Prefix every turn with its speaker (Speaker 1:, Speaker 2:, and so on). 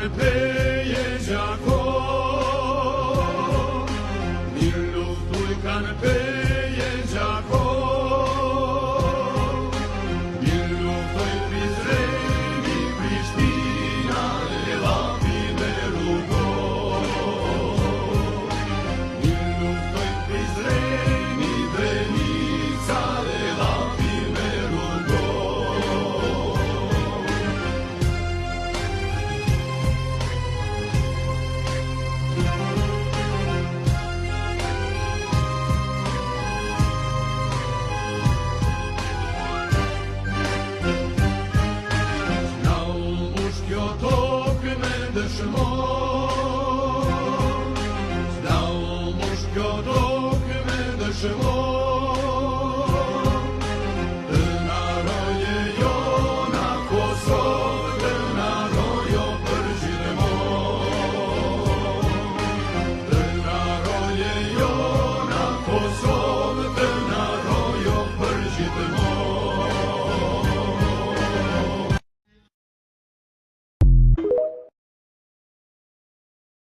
Speaker 1: kanë peje gjako, mirë luftuj kanë peje gjako, mirë luftoj Prizreni, Prishtina, Levapi dhe Rugo, mirë luftoj Prizreni, Drenica, Levapi dhe Rugo. Kjo tokë me dëshmon, s'dau mush kjo tokë me dëshmon.